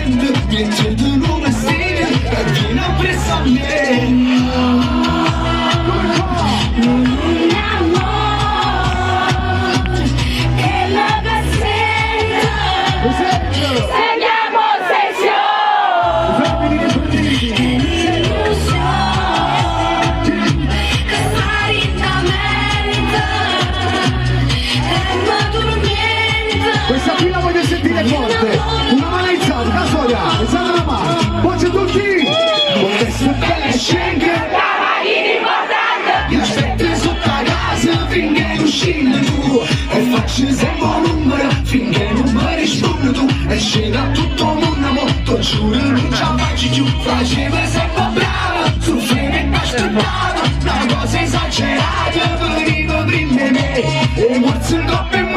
niente, niente di nulla stile, e viene preso a me. Questa qui la voglio sentire forte. Una mano in alto, Casoia, alzate la mano. Voce tutti. Con queste belle scenghe. Io aspetto sotto la casa finché uscire tu, e faccio sempre un numero finché non mi rispondi tu, e scena tutto il mondo molto, giuro non ci faccio giù, faceva sempre brava, sul freno e aspettava, una cosa esagerata, veniva prima di me, e morse il coppia